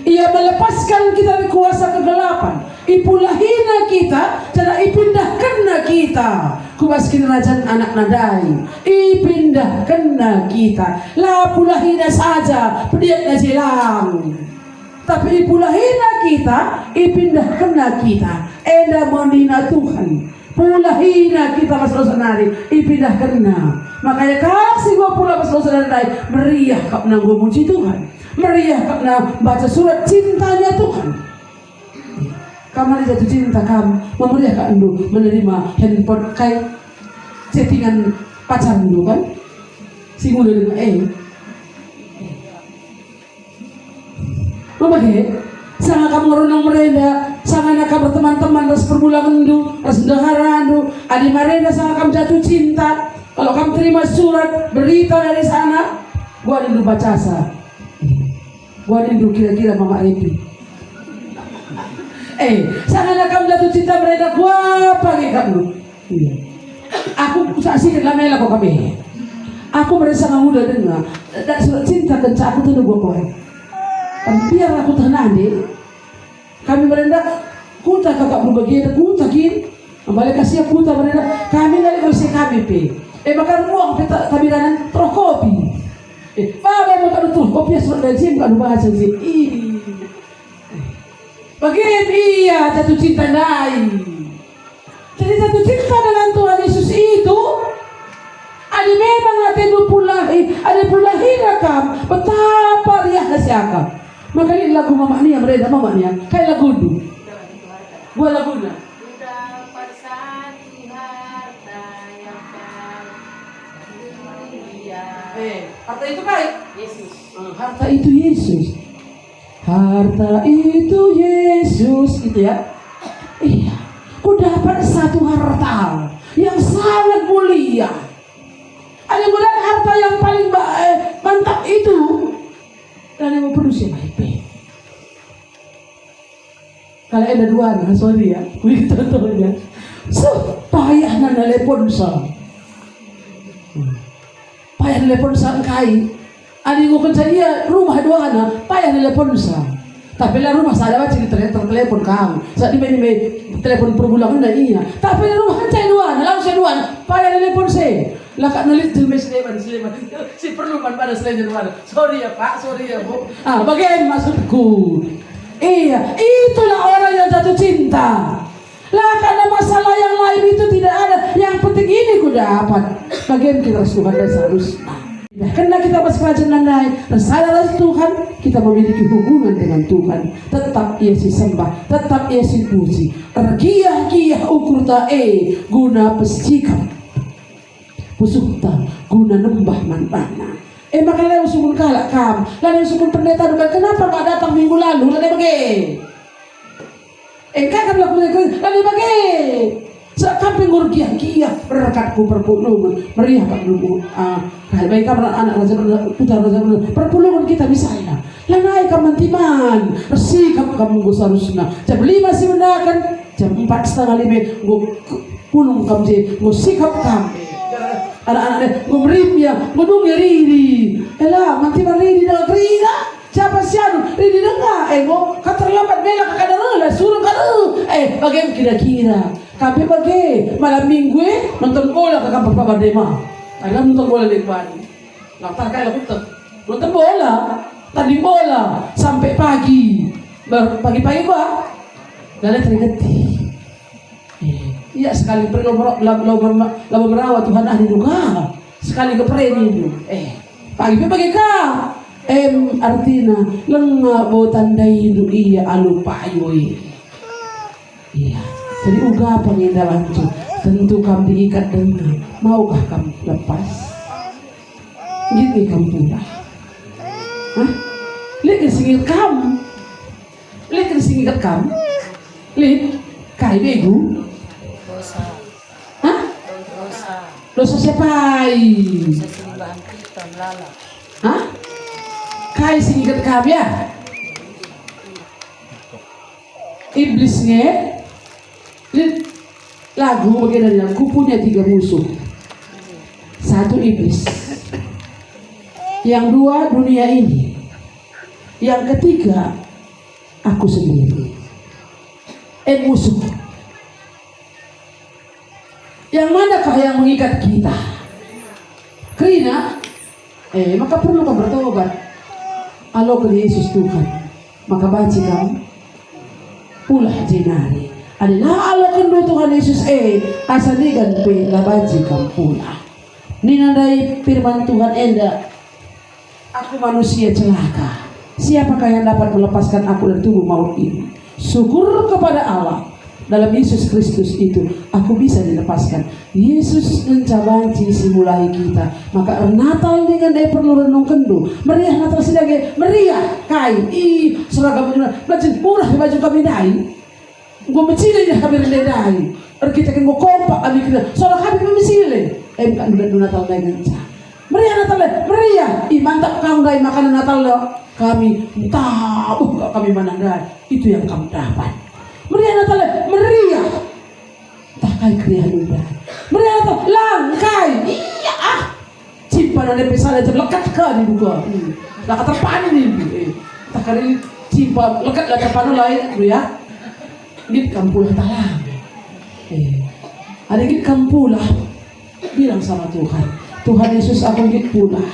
Ia melepaskan kita dari kuasa kegelapan, ipulah hina kita, dan ipindahkan kita kubaskin kerajaan anak nadai, ipindahkan kita. La pula hina saja, pediat na jelang. Tapi ipulah hina kita, ipindahkan kita. Eda mondina Tuhan. Pula hina kita pasal senari, ipindahkan. Makanya kasih gua pula pasal senari, meriah kau nanggu muji Tuhan. Meriah karena baca surat cintanya Tuhan. Kamu jatuh cinta kamu memeriahkan dulu menerima handphone kayak chattingan pacar dulu kan? Singgung dengan Mabage, sanga kamu ngerunong merenda, sanga nak berteman-teman, ras perbulangan du, ras dengaran du, adi merenda sanga kamu jatuh cinta. Kalau kamu terima surat berita dari sana, gua rindu baca sa. Gua rindu kira-kira Mama Epi. Sanga nak kamu jatuh cinta merenda, gua pagi kamu. Iya. Aku saksi lamela kok kami. Aku merasa muda dengar, dan surat cinta kencang aku tuh gua korek. Biar aku tahan ade, kami merenda kuta kakak berbagai kuta kin, balik kasih kuta merenda kami dari bersih kami pe, makan ruang kita tabiranan terus kopi, bapa makan tuh kopi surat dari sini kan bahasa sih, bagian iya jatuh cinta naik, jadi jatuh cinta dengan Tuhan Yesus itu. Ada memang ada pulahi rakam, betapa riahnya si akam. Maka ini lagu Mama Nia mereda Mama Nia kayak lagu itu. Gua lagunya. Sudah bersatu harta yang mulia. Harta itu kayak Yesus. Harta itu Yesus. Harta itu Yesus gitu ya. Iya. Ku dapat satu harta yang sangat mulia. Ada bulan harta yang paling mantap itu. Dan yang memproduksi baik. Kalau ada dua, sorry ya, begitu contohnya. Payah na telepon sa. Payah telepon sa kai. Ani ko kan dia rumah dua na, payah telepon sa. Tapi lah rumah saya baca di telepon kamu. Saat ini telepon per bulan na iya. Tapi rumah kan saya dua, langsung saya dua, payah telepon saya. Lakak nulis tulis Sleman. Si perlu pada Sleman. Sorry ya Pak, sorry ya Bu. Bagian maksudku. Iya, itulah orang yang jatuh cinta. Lah karena masalah yang lain itu tidak ada. Yang penting ini ku dapat. Bagian kita Tuhan dan seharusnya. Karena kita bersepakat nandai dan sadar Tuhan, kita memiliki hubungan dengan Tuhan. Tetap ia sembah, tetap ia puji. Ergiah ukur tae guna pesikap. Pusukta guna nembah mana. Maka lalu sumun kalak kam, lalu sumun pendeta duga kenapa nggak datang minggu lalu? Lalu bagaimana? Kan lalu bagaimana? Sekamping urgiah berkatku perpulungan meriah pak dulu. Baik kamu anak raja putar raja perpulungan kita misalnya. Lanai kamu timan, bersikap kamu gue seharusnya. Jam 5 sih mendakan, jam 4:30 gue pulung kamu gue sikap kamu. Anak-anak gue merimnya, gue dong riri. Elah, nanti riri dengan kerina. Siapa siapa? Riri dengar. Gue terlambat bela ke kadang suruh kadang. Bagaimana kira-kira? Tapi bagaimana malam minggu nonton bola ke kampung Pak Bardema. Ayo nonton bola di Bali. Lantar kayak lakukan. Nonton bola, tanding bola sampai pagi. Pagi-pagi gua. Lalu tergeti. Iya sekali perlu merawat Tuhan ahli duka. Sekali ke premi. Pagi kah? Artinya lengah bau tandai hidup iya alupayoi. Iya. Jadi ungkapan yang dalam itu tentu kamu diikat dengan maukah kamu lepas? Gitu kamu pulang. Lihat kesingit kamu. Lihat kesingit kamu. Lihat kai begu. Dosa siapa? Dosa simbahan kita melala. Kai singkat kami ya. Iblisnya. Lihat lagu bagaimana aku punya 3 musuh. 1 iblis. Yang 2 dunia ini. Yang ketiga aku sendiri. Musuh. Yang manakah yang mengikat kita? Karena maka perlu kamu bertobat. Alo ke Yesus Tuhan. Maka baca kamu pulah jenari. Adalah alo kendo Tuhan Yesus asaligan pe labaji kamu pulah. Ninandai firman Tuhan enda. Aku manusia celaka. Siapakah yang dapat melepaskan aku dari tubuh maut ini? Syukur kepada Allah dalam Yesus Kristus itu aku bisa dilepaskan. Yesus mencabanci simulai kita. Maka Natal dengan dia perlu renungkan dulu. Meriah Natal sedang meriah kai. Seragam baju murah baju kami dai. Gue mencilin kami rendai. Kita kan gue kompak kami kita. Soalnya kami mencilin. Bukan udah Natal dengan meriah Natal meriah. Mantap kamu dai makanan Natal lo. Kami tahu kami mana dai. Itu yang kamu dapat. Meriah Natal meriah. Tak kai krian udah. Meriah Natal langkai. Iya simpan ada pesan aja lekat ke di buka. Lekat terpanu nih. Tak kali simpan lekat terpanu lain tu ya. Git kampulah talang. Ada git kampulah. Bilang sama Tuhan. Tuhan Yesus aku git pula.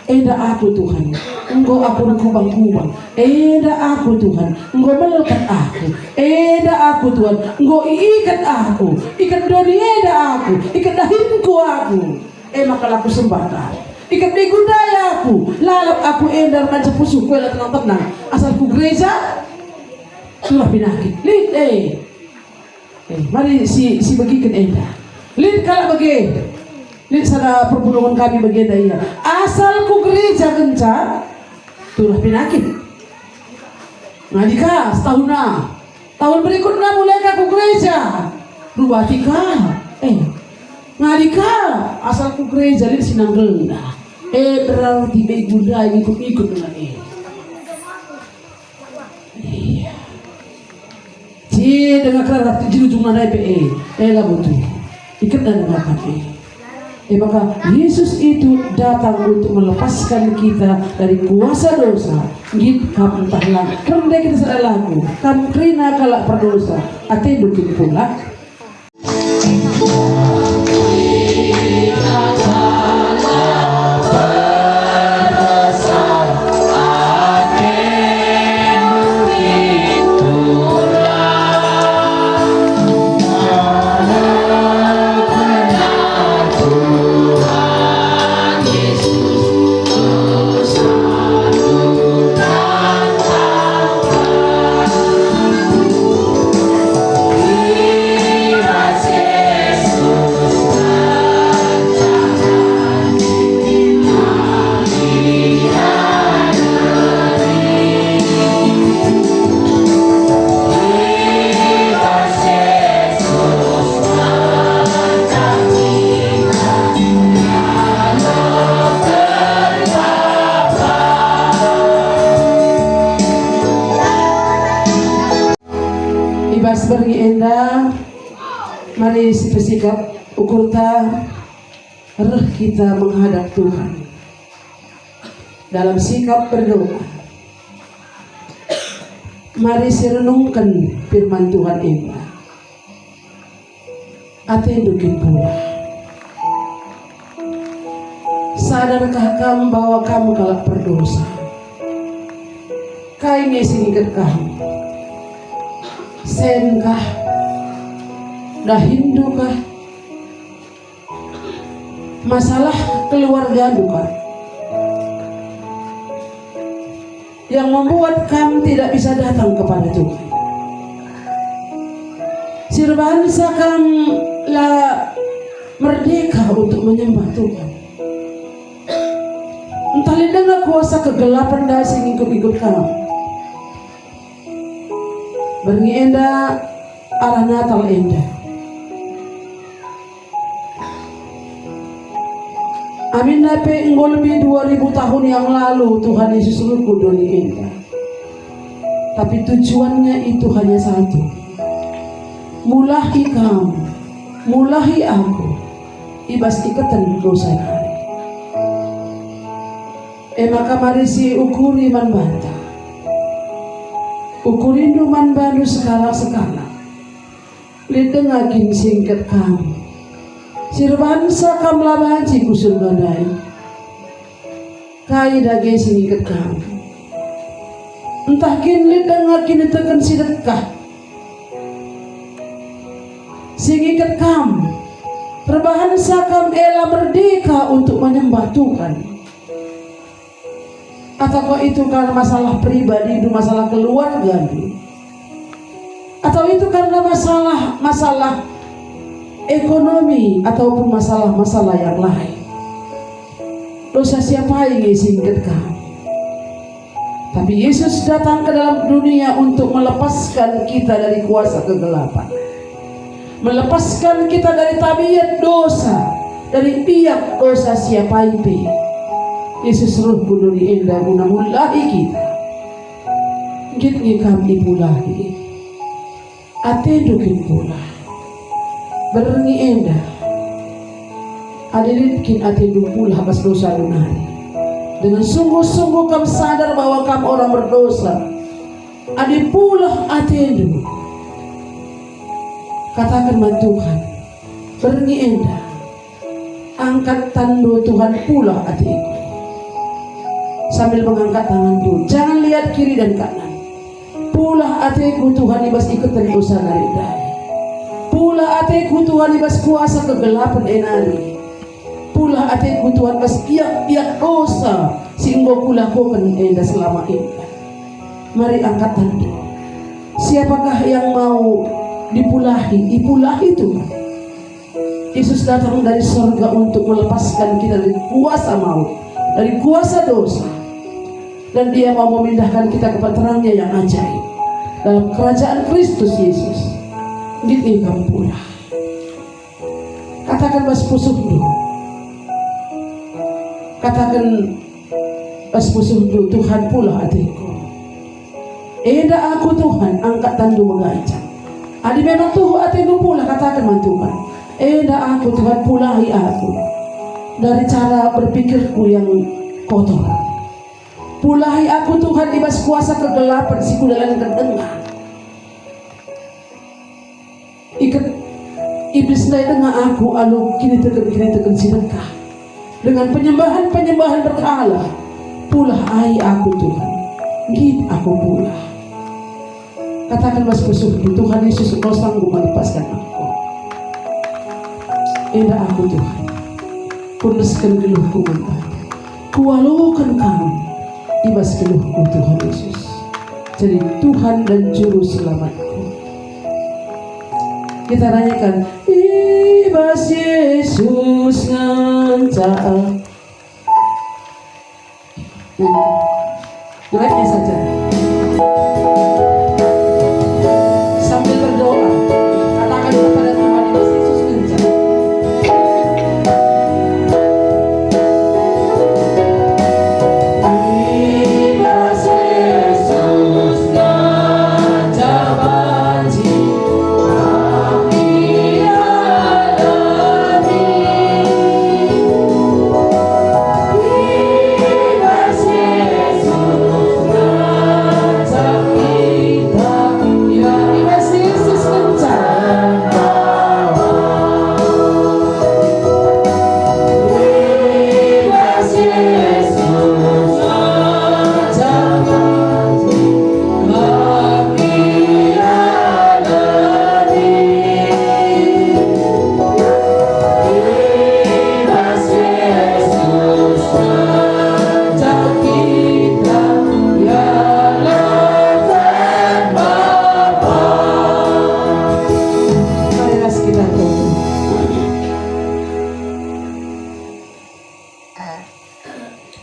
Eda aku Tuhan, Engkau aku kubang-kubang. Eda aku Tuhan, Engkau melekat aku. Eda aku Tuhan, Engkau ikat aku. Ikat doni eda aku, ikat dahinku aku. Maka aku sembah kau. Ikat begudaya aku, lalap aku eda macam pusuh kue tenang-tenang. Asalku gereja, sudah pinakit. Lid mari si bagikan eda. Lid kalau bagi. Lihat sana perpulungan kami bagian daya. Asal ku gereja gencar, tulah penyakit. Ngadika setahun na, tahun berikutnya mulai ku gereja. Rubah tika, ngadika asal ku gereja lihat sinang rendah. Berarti baik bunda ini ikut dengan Iya. Dengan kerana jirujung nada lah butuh. Ikat dan dengarkan maka Yesus itu datang untuk melepaskan kita dari kuasa dosa. Git kamu tahlang kerana kita sadar lagu kamu kerina kalak berdosa ate dukin pula. Ibas beri enda, mari bersikap ukur kita menghadap Tuhan dalam sikap berdoa. Mari renungkan firman Tuhan enda. Ate dukin pula. Sadarkah kamu bahwa kamu kalak berdosa? Kai ngesingikat kamu. Senkah, dah Hindukah, masalah keluarga duka yang membuat kamu tidak bisa datang kepada Tuhan. Sirbansa kamu lah merdeka untuk menyembah Tuhan. Entah dengan kuasa kegelapan dasar ikut-ikut kamu. Beri enda arah Natal enda. Amin nape enggol lebih 2000 tahun yang lalu Tuhan Yesus luku doni enda. Tapi tujuannya itu hanya satu. Mulahi kamu, mulahi aku. Ibas ikatan dosa kali. Maka mari si ukuri man bantah. Ukurin duman baru sekala-sekala. Lideng agin singkat kamu. Sirbansa kam labaji kusur gadai. Kai dage singkat kamu. Entah kin lideng agin tekan sidekah. Singikat kamu. Perbahansa kam ela merdeka untuk menyembah Tuhan. Ataukah itu karena masalah pribadi, itu masalah keluarga, Atau itu karena masalah ekonomi ataupun masalah-masalah yang lain. Dosa siapa yang singkatkan? Tapi Yesus datang ke dalam dunia untuk melepaskan kita dari kuasa kegelapan, melepaskan kita dari tabiat dosa, dari pihak dosa siapa itu. Yesus Roh Kudus indah guna mulahi kita. Gini kami pulahi, atendukin pula, berengi indah. Hadirin kin atendu pula habis dosa lunari. Dengan sungguh-sungguh kamu sadar bahwa kamu orang berdosa. Adi pula atendu. Katakan sama Tuhan, berengi indah. Angkat tando Tuhan pula hatiku. Sambil mengangkat tangan dulu. Jangan lihat kiri dan kanan. Pula hatiku Tuhan ibas ikut dari dosa nari dai. Pula hatiku Tuhan ibas kuasa kegelapan enari. Pula hatiku Tuhan ibas piak dosa sehingga kulakukan enda selama ini. Mari angkat tanda. Siapakah yang mau dipulahi? Ipulahi Tuhan. Yesus datang dari surga untuk melepaskan kita dari kuasa maut, dari kuasa dosa. Dan dia mau memindahkan kita kepada terangnya yang ajaib dalam kerajaan Kristus Yesus. Gitu kamu pula. Katakan bas pusuh dulu. Katakan bas pusuh dulu, Tuhan pula hatiku. Eda aku Tuhan, angkat tandu mengajak. Adi memang Tuhan hatiku pula, katakan man Tuhan. Eda aku Tuhan, pulahi aku dari cara berpikirku yang kotor. Pulahi aku Tuhan ibas kuasa kegelapan siku dalam ketengah. Ikat iblis naik tengah aku, alu kini tekan sedekah. Dengan penyembahan berhala, pulahi aku Tuhan. Git aku pula. Katakan mas pusuh, Tuhan Yesus kau sanggup melepaskan aku. Eda aku Tuhan, puneskan geluhku mentah, kualukan kamu ibas geluhku Tuhan Yesus. Jadi Tuhan dan Juru Selamatku. Kita nanyakan, ibas Yesus ngancak. Duetnya saja. Sambil berdoa, katakan kepada Tuhan, ibas Yesus ngancak.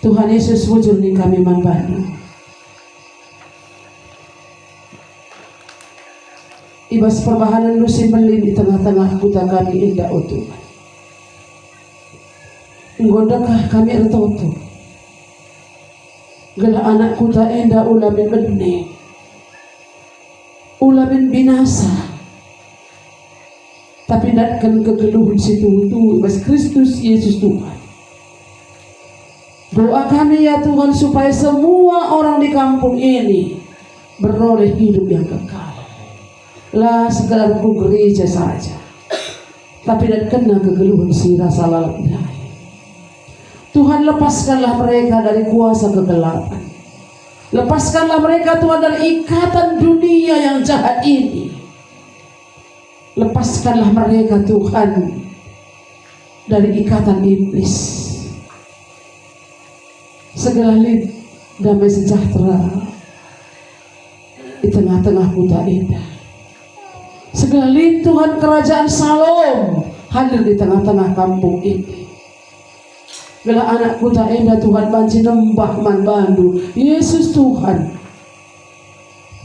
Tuhan Yesus wujud di kami manbani. Ibas perbahanan lusin melin di tengah-tengah kuta kami indah utuh. Nggodakah kami ertoto. Gala anak kuta indah ulamin benih. Ulamin binasa. Tapi datkan kegeluhan situ ibas Kristus Yesus Tuhan. Doa kami ya Tuhan supaya semua orang di kampung ini beroleh hidup yang kekal. Lah segala buku gereja saja, tapi dan kena kegeluhan si rasa lalapnya. Tuhan lepaskanlah mereka dari kuasa kegelapan. Lepaskanlah mereka Tuhan dari ikatan dunia yang jahat ini. Lepaskanlah mereka Tuhan dari ikatan iblis. Segala damai sejahtera di tengah-tengah kota indah. Segalin Tuhan kerajaan Salom hadir di tengah-tengah kampung ini. Bila anakku tak enda Tuhan banci nembah man bandu. Yesus Tuhan.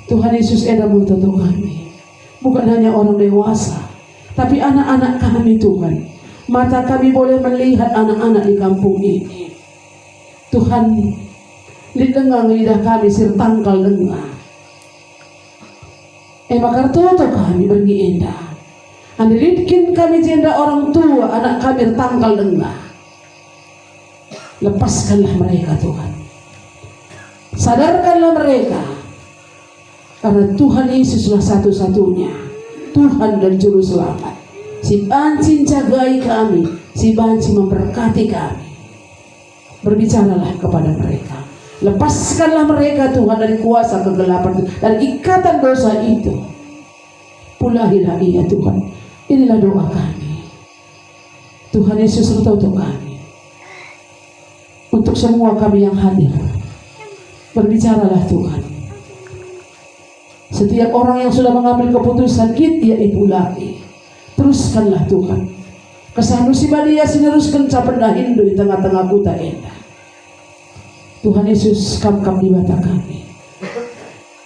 Tuhan Yesus enda mutu kami. Bukan hanya orang dewasa, tapi anak-anak kami Tuhan. Mata kami boleh melihat anak-anak di kampung ini. Tuhan, lidengang lidah kami sir tangkal dengar. Makar toto kami berngi indah. Andilitkin kami jenda orang tua, anak kami tangkal dengar. Lepaskanlah mereka Tuhan. Sadarkanlah mereka. Karena Tuhan Yesuslah satu-satunya Tuhan dan Juru Selamat. Si banci jagai kami, si banci memberkati kami. Berbicaralah kepada mereka. Lepaskanlah mereka Tuhan dari kuasa kegelapan, dari ikatan dosa itu. Pulahilah ia Tuhan. Inilah doa kami. Tuhan Yesus untuk kami. Untuk semua kami yang hadir, berbicaralah Tuhan. Setiap orang yang sudah mengambil keputusan dia ipulai. Teruskanlah Tuhan. Kesanu si badia sineruskan capendah Hindu di tengah-tengah kuta endah. Tuhan Yesus kam di mata kami.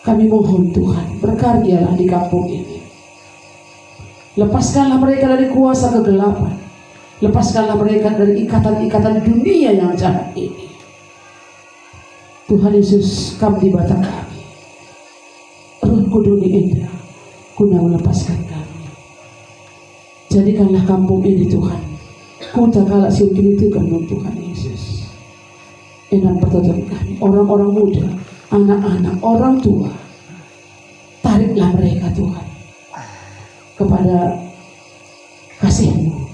Kami mohon Tuhan, berkaryalah di kampung ini. Lepaskanlah mereka dari kuasa kegelapan. Lepaskanlah mereka dari ikatan-ikatan dunia yang jahat ini. Tuhan Yesus, kam di mata kami. Roh Kudus indah, guna melepaskan kami. Jadikanlah kampung ini Tuhan. Kuta kalak sirkin itu kan Tuhan Yesus. Enak pertolongan kami, orang-orang muda, anak-anak, orang tua. Tariklah mereka Tuhan kepada kasih-Mu.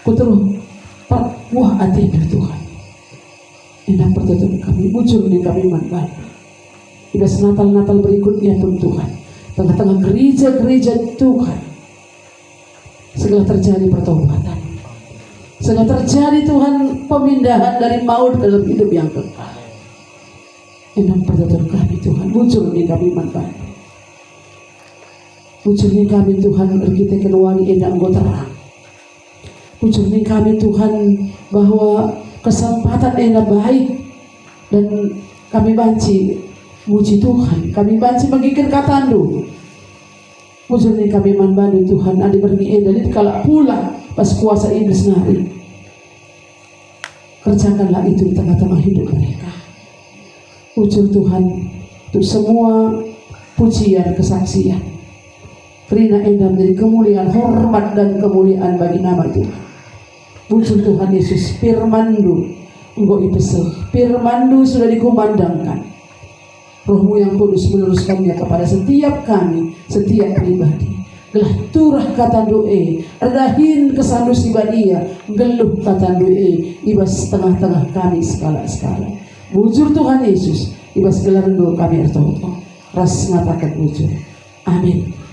Puteruh buah hati Tuhan. Enak pertolongan kami, muncul di kami manfaat. Tidak senatal-natal berikutnya pun Tuhan. Tengah-tengah gereja-gereja Tuhan. Segala terjadi pertobatan. Segala terjadi Tuhan pemindahan dari maut dalam hidup yang kekal. Enak pertolongan kami Tuhan, muncul di kami manfaat. Muncul di kami Tuhan, kita keluar enak anggota terang. Muncul di kami Tuhan bahwa kesempatan enak baik dan kami banci muji Tuhan, kami banci mengikin katandu. Muncul di kami manbandu Tuhan, adi berni enak kalau pulang pas kuasa iblis nari. Kerjakanlah itu di tengah-tengah hidup mereka. Ucur Tuhan untuk semua pujian kesaksian. Kerina endah menjadi kemuliaan, hormat dan kemuliaan bagi nama Tuhan. Muncul Tuhan Yesus, firman-Mu engkau ipesel, firman-Mu sudah dikumandangkan. Roh-Mu yang kudus meneruskannya kepada setiap kami, setiap pribadi. Gelah turah kata doa, redahin kesandu si badia, geluh kata doa, ibas tengah-tengah kami skala-skala. Bujur Tuhan Yesus, ibas gelar doa kami ertoto, ras ngatakan bujur. Amin.